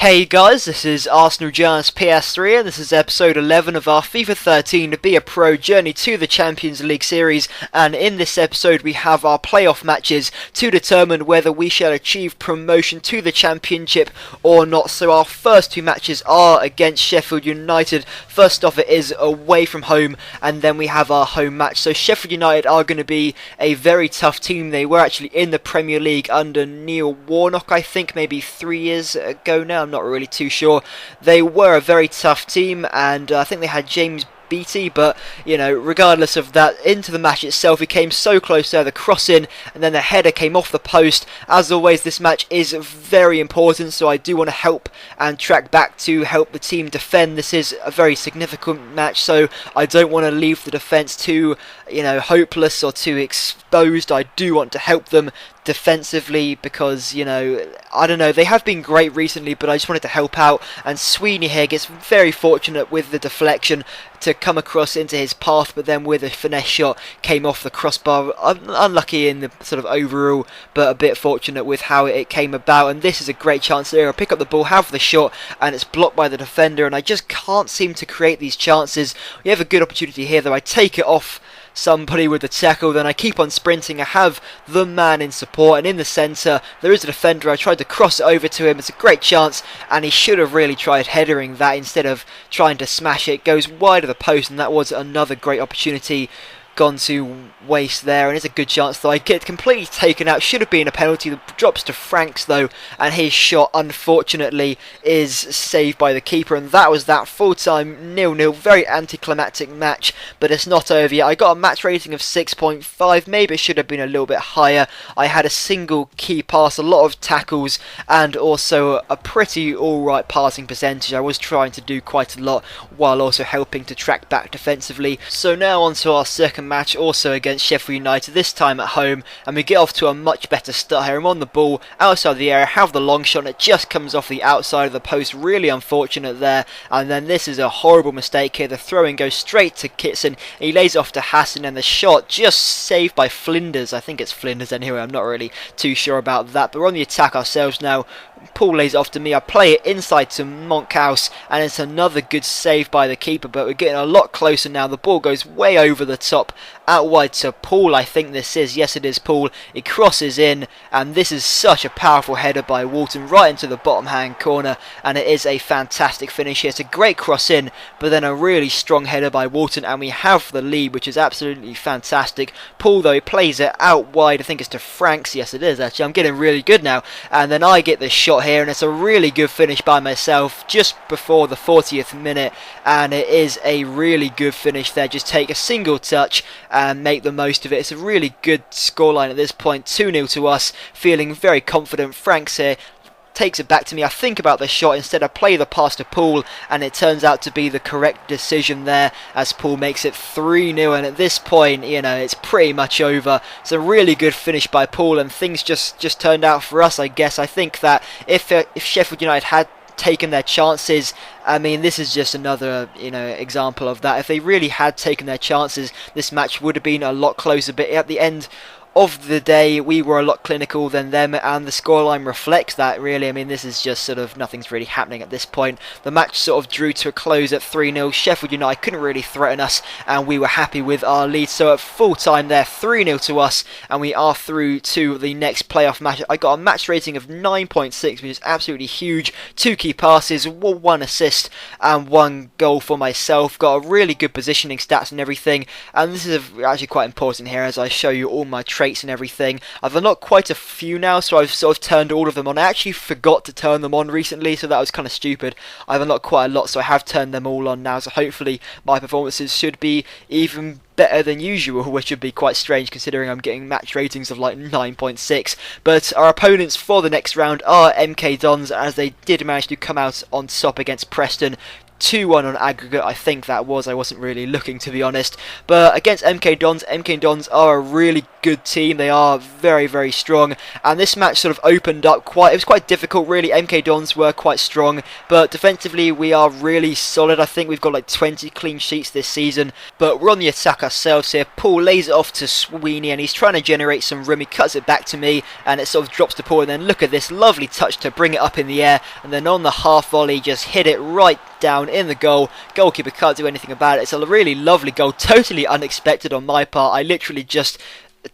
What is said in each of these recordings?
Hey guys, this is Arsenal Giants PS3 and this is episode 11 of our FIFA 13 to Be a Pro journey to the Champions League series, and in this episode we have our playoff matches to determine whether we shall achieve promotion to the Championship or not. So our first two matches are against Sheffield United. First off, it is away from home, and then we have our home match. So Sheffield United are going to be a very tough team. They were actually in the Premier League under Neil Warnock, I think maybe 3 years ago now. I'm not really too sure. They were a very tough team, and I think they had James Beattie, but you know, regardless of that, into the match itself, he came so close there, the cross in, and then the header came off the post. As always, this match is very important, so I do want to help and track back to help the team defend. This is a very significant match, so I don't want to leave the defence too, hopeless or too exposed. I do want to help them defensively because, I don't know, they have been great recently, but I just wanted to help out. And Sweeney here gets very fortunate with the deflection to come across into his path, but then with a finesse shot came off the crossbar. Unlucky in the sort of overall, but a bit fortunate with how it came about. And this is a great chance there. I'll pick up the ball, have the shot, and it's blocked by the defender, and I just can't seem to create these chances. We have a good opportunity here though. I take it off somebody with the tackle, then I keep on sprinting. I have the man in support, and in the centre there is a defender. I tried to cross it over to him. It's a great chance, and he should have really tried headering that instead of trying to smash it. It goes wide of the post, and that was another great opportunity gone to waste there, and it's a good chance though. I get completely taken out. Should have been a penalty. The drops to Franks though, and his shot unfortunately is saved by the keeper, and that was that. Full time 0-0. Very anticlimactic match, but it's not over yet. I got a match rating of 6.5. maybe it should have been a little bit higher. I had a single key pass, a lot of tackles, and also a pretty alright passing percentage. I was trying to do quite a lot while also helping to track back defensively. So now on to our second match, also against Sheffield United, this time at home, and we get off to a much better start here. I'm on the ball outside the area, have the long shot, and it just comes off the outside of the post. Really unfortunate there. And then this is a horrible mistake here. The throw-in goes straight to Kitson, he lays it off to Hassan, and the shot just saved by Flinders. I think it's Flinders anyway, I'm not really too sure about that, but we're on the attack ourselves now. Paul lays it off to me, I play it inside to Monkhouse, and it's another good save by the keeper, but we're getting a lot closer now. The ball goes way over the top, out wide to Paul, I think this is. Yes, it is Paul. It crosses in, and this is such a powerful header by Walton right into the bottom hand corner, and it is a fantastic finish here. It's a great cross in, but then a really strong header by Walton, and we have the lead, which is absolutely fantastic. Paul though, he plays it out wide, I think it's to Franks. Yes, it is actually. I'm getting really good now, and then I get the shot here, and it's a really good finish by myself just before the 40th minute, and it is a really good finish there. Just take a single touch and make the most of it. It's a really good scoreline at this point, 2-0 to us. Feeling very confident. Franks here takes it back to me. I think about the shot instead. I play the pass to Paul, and it turns out to be the correct decision there as Paul makes it 3-0, and at this point, it's pretty much over. It's a really good finish by Paul, and things just turned out for us, I guess. I think that if Sheffield United had taken their chances, I mean, this is just another example of that. If they really had taken their chances, this match would have been a lot closer, but at the end of the day we were a lot clinical than them, and the scoreline reflects that really. I mean, this is just sort of nothing's really happening at this point. The match sort of drew to a close at 3-0. Sheffield United couldn't really threaten us, and we were happy with our lead. So at full time there, 3-0 to us, and we are through to the next playoff match. I got a match rating of 9.6, which is absolutely huge. 2 key passes, 1 assist, and 1 goal for myself. Got a really good positioning stats and everything, and this is actually quite important here as I show you all my traits and everything. I've unlocked quite a few now, so I've sort of turned all of them on. I actually forgot to turn them on recently, so that was kind of stupid. I've unlocked quite a lot, so I have turned them all on now, so hopefully my performances should be even better than usual, which would be quite strange considering I'm getting match ratings of like 9.6. But our opponents for the next round are MK Dons, as they did manage to come out on top against Preston 2-1 on aggregate, I think that was. I wasn't really looking, to be honest. But against MK Dons are a really good team. They are very, very strong. And this match sort of opened up it was quite difficult, really. MK Dons were quite strong, but defensively we are really solid. I think we've got like 20 clean sheets this season, but we're on the attack ourselves here. Paul lays it off to Sweeney, and he's trying to generate some room. He cuts it back to me, and it sort of drops to Paul, and then look at this lovely touch to bring it up in the air, and then on the half volley, just hit it right down in the goal. Goalkeeper can't do anything about it. It's a really lovely goal, totally unexpected on my part. I literally just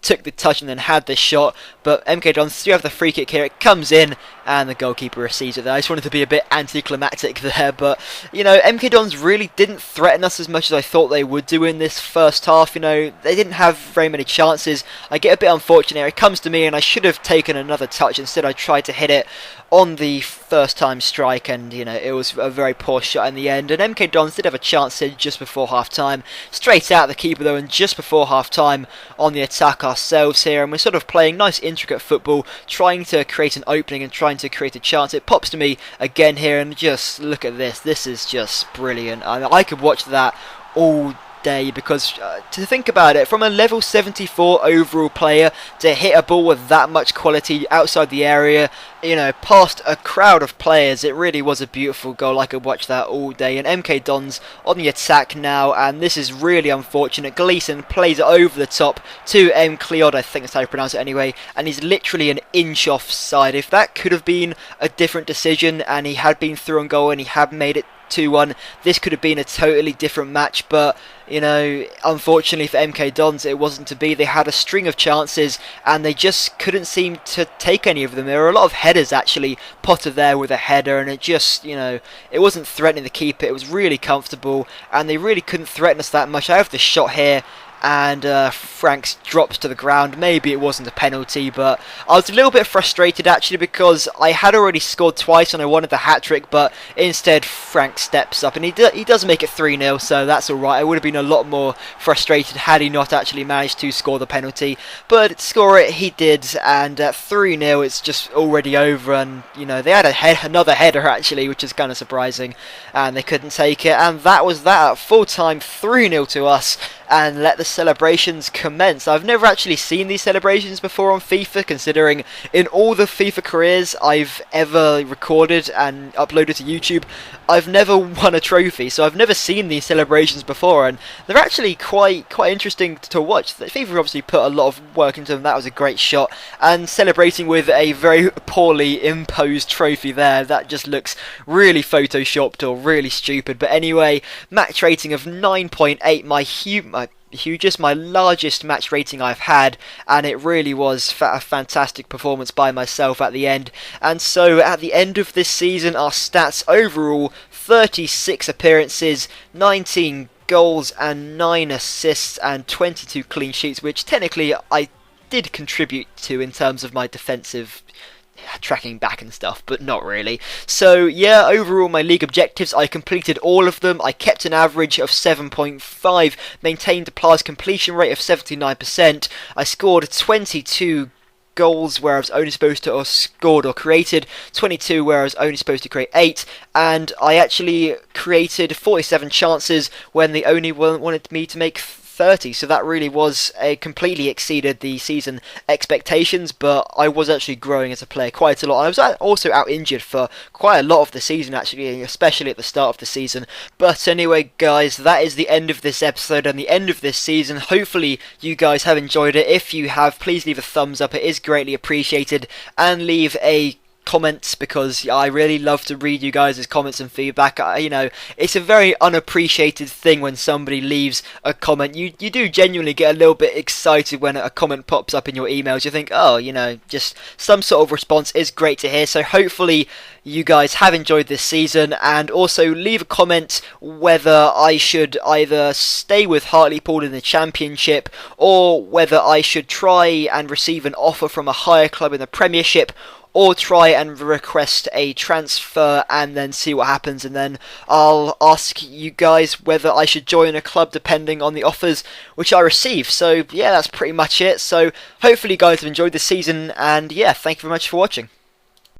took the touch and then had this shot, but MK Dons do have the free kick here. It comes in and the goalkeeper receives it there. I just wanted to be a bit anticlimactic there, but you know, MK Dons really didn't threaten us as much as I thought they would do in this first half. You know, they didn't have very many chances. I get a bit unfortunate. It comes to me and I should have taken another touch. Instead I tried to hit it on the first time strike, and you know, it was a very poor shot in the end. And MK Dons did have a chance here just before half time, straight out the keeper though, and just before half time on the attack ourselves here, and we're sort of playing nice intricate football, trying to create an opening and trying to create a chance. It pops to me again here, and just look at this is just brilliant. I could watch that all day, because to think about it, from a level 74 overall player to hit a ball with that much quality outside the area, you know, past a crowd of players, it really was a beautiful goal. I could watch that all day. And MK Dons on the attack now, and this is really unfortunate. Gleason plays it over the top to M. Cleod, I think that's how you pronounce it anyway, and he's literally an inch offside. If that could have been a different decision and he had been through on goal and he had made it 2-1, this could have been a totally different match, but you know, unfortunately for MK Dons, it wasn't to be. They had a string of chances and they just couldn't seem to take any of them. There were a lot of headers actually. Potter there with a header, and it just, you know, it wasn't threatening the keeper. It was really comfortable and they really couldn't threaten us that much. I have the shot here, and Franks drops to the ground. Maybe it wasn't a penalty, but I was a little bit frustrated actually, because I had already scored twice and I wanted the hat-trick, but instead Frank steps up and he does make it 3-0, so that's alright. I would have been a lot more frustrated had he not actually managed to score the penalty, but score it he did, and at 3-0 it's just already over. And you know, they had another header actually, which is kind of surprising, and they couldn't take it, and that was that. At full time, 3-0 to us, and let the celebrations commence. I've never actually seen these celebrations before on FIFA, considering in all the FIFA careers I've ever recorded and uploaded to YouTube, I've never won a trophy, so I've never seen these celebrations before, and they're actually quite interesting to watch. FIFA obviously put a lot of work into them. That was a great shot, and celebrating with a very poorly imposed trophy there, that just looks really photoshopped or really stupid. But anyway, match rating of 9.8, my largest match rating I've had, and it really was a fantastic performance by myself at the end. And so at the end of this season, our stats overall: 36 appearances, 19 goals and 9 assists and 22 clean sheets, which technically I did contribute to in terms of my defensive tracking back and stuff, but not really. So yeah, overall my league objectives, I completed all of them. I kept an average of 7.5, maintained a pass completion rate of 79%. I scored 22 goals where I was only supposed to, or scored or created 22 where I was only supposed to create 8, and I actually created 47 chances when they only wanted me to make 30, so that really was completely exceeded the season expectations. But I was actually growing as a player quite a lot. I was also out injured for quite a lot of the season actually, especially at the start of the season. But anyway guys, that is the end of this episode and the end of this season. Hopefully you guys have enjoyed it. If you have, please leave a thumbs up, it is greatly appreciated, and leave a comments, because I really love to read you guys' comments and feedback. You know, it's a very unappreciated thing when somebody leaves a comment. You do genuinely get a little bit excited when a comment pops up in your emails. You think, oh, you know, just some sort of response is great to hear. So hopefully you guys have enjoyed this season, and also leave a comment whether I should either stay with Hartlepool in the Championship, or whether I should try and receive an offer from a higher club in the Premiership, or try and request a transfer and then see what happens, and then I'll ask you guys whether I should join a club depending on the offers which I receive. So yeah, that's pretty much it. So hopefully you guys have enjoyed this season, and yeah, thank you very much for watching.